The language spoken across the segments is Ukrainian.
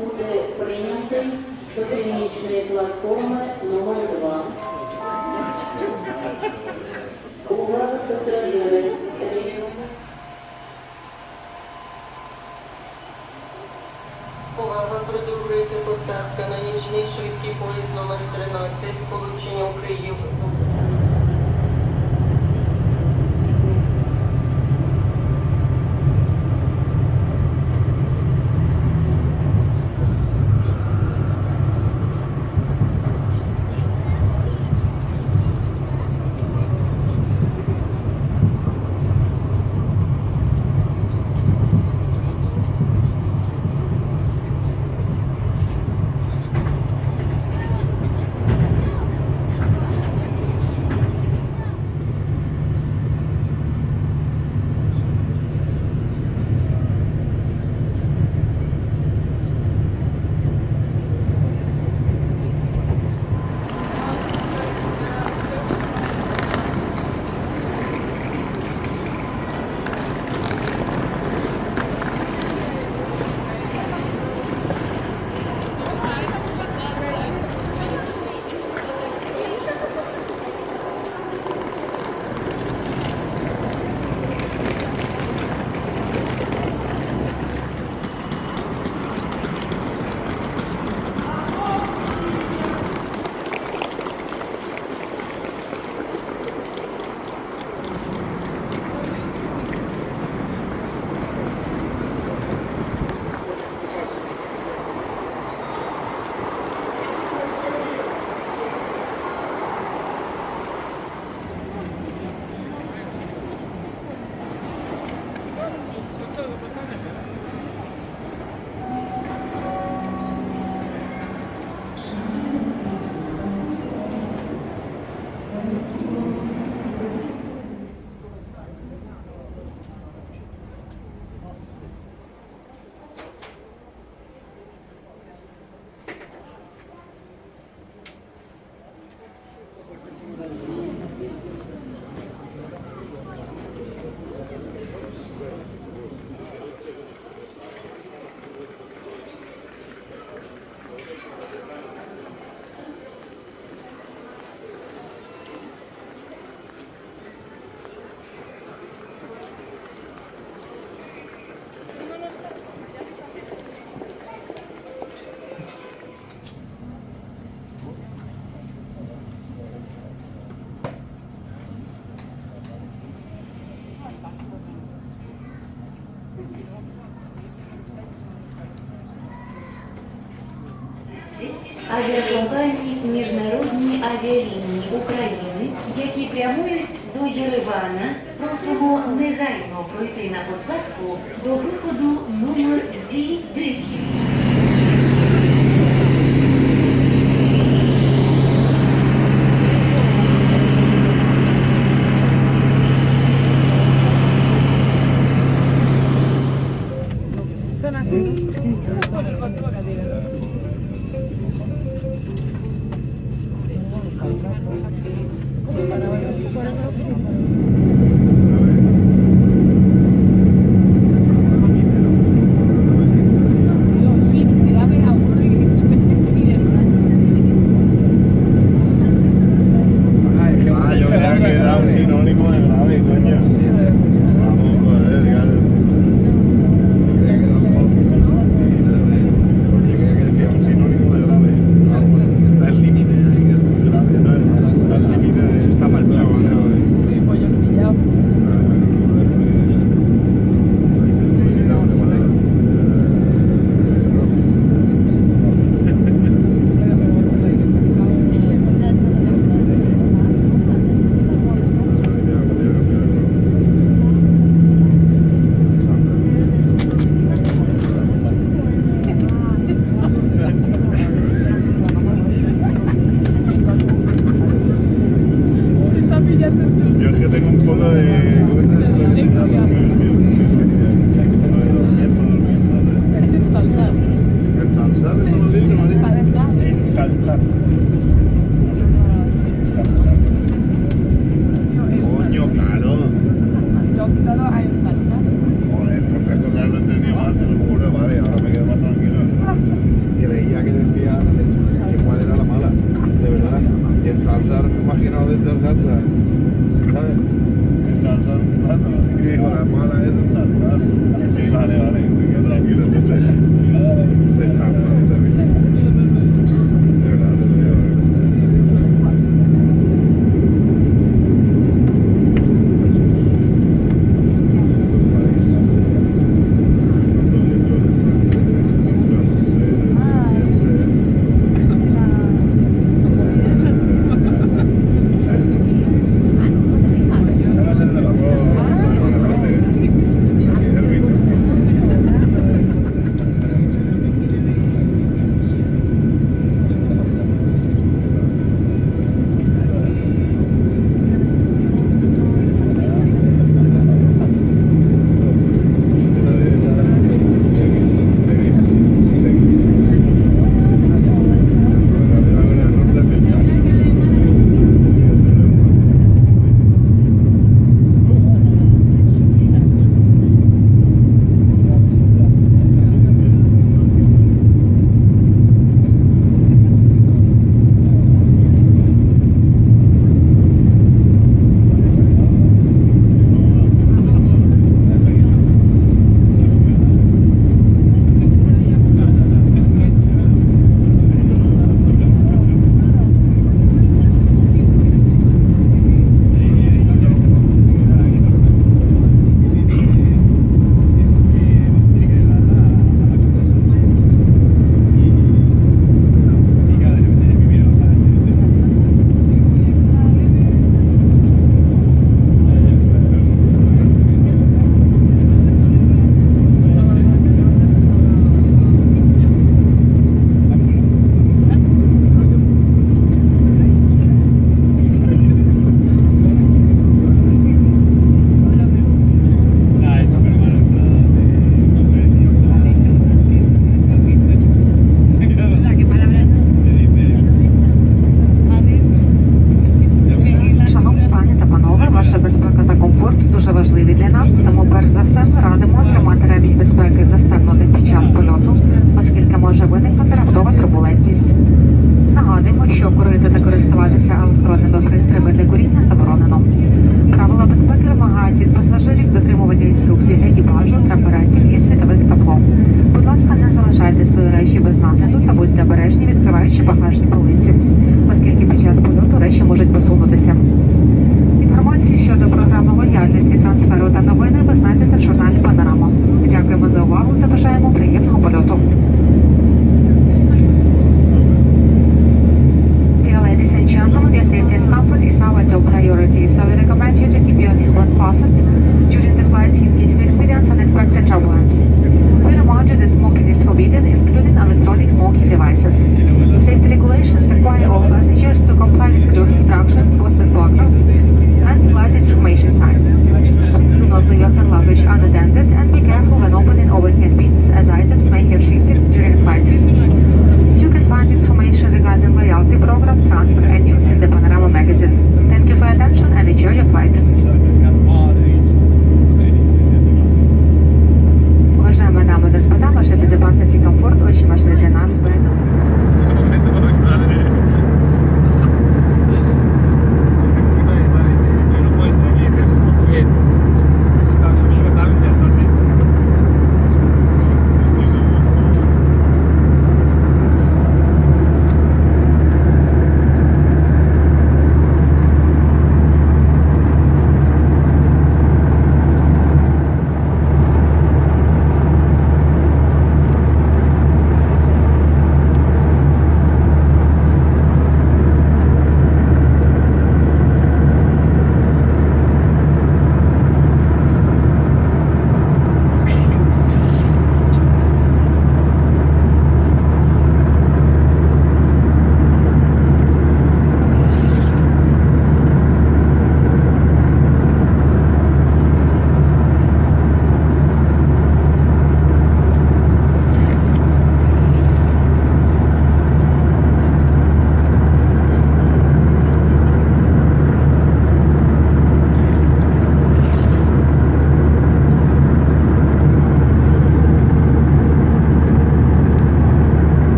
буде прийнятий до північної платформи номер 2. Увага пасажири. Увага, продовжується посадка на нічний швидкий поїзд номер 13 з полученням Київ. Авіакомпанії Міжнародні авіалінії України, які прямують до Єревана, просимо негайно пройти на посадку до виходу номер D9. Son así. Yo creía que era un sinónimo de grave, coño. Vamos, joder, ya. Creía que era un sinónimo de grave. Está el límite, así que esto es grave, ¿no? El límite está mal trago, ¿no? Sí, pues yo lo he pillado. Yo es que tengo un poco de... ¿Cómo se dice? Saltar. ¿Salsar? ¿Eso lo has dicho, María? Saltar. Coño, claro. Yo he quitado a saltar. Joder, porque es que lo he entendido mal, te lo juro, vale, ahora me quedo más tranquilo. ¿sabes? Esas son plazos. Y dijo, la mala es un tal, ¿sabes? Sí, vale, vale, me quedo tranquilo, entonces. Se está mal también. De verdad, te digo.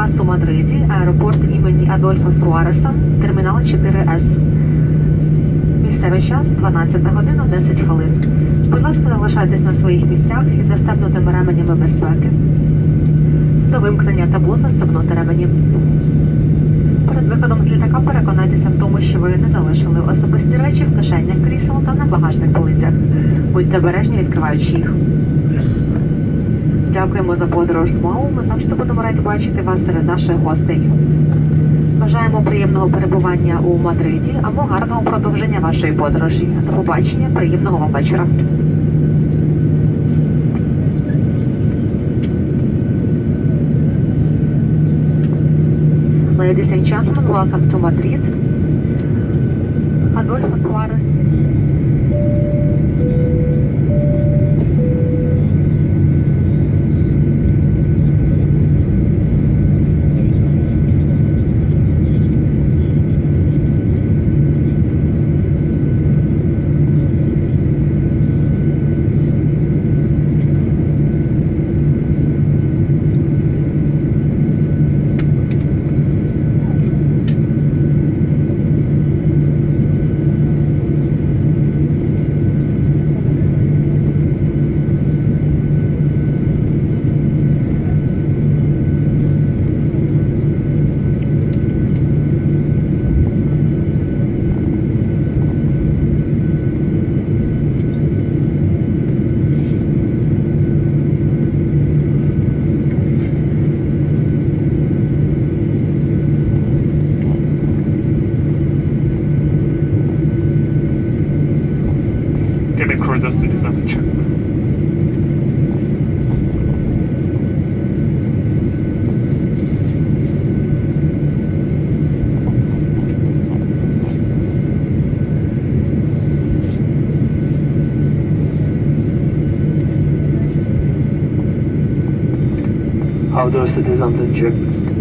вас у Мадриді, аеропорт імені Адольфо Суареса, термінал 4С. Місцевий час 12 година 10 хвилин. Будь ласка, залишайтесь на своїх місцях із застебнутими ременями безпеки. До вимкнення табло застебнути ремені. Перед виходом з літака переконайтеся в тому, що ви не залишили особисті речі в кишенях крісел та на багажних полицях. Будьте обережні, відкриваючи їх. Дякуємо за подорож з МАУ. Ми завжди будемо раді бачити вас серед наших гостей. Бажаємо приємного перебування у Мадриді або гарного продовження вашої подорожі. До побачення, приємного вам вечора. Ladies and gentlemen, welcome to Madrid. Adolfo Suarez. Cabin crew does to descend and check. How does the descent and check?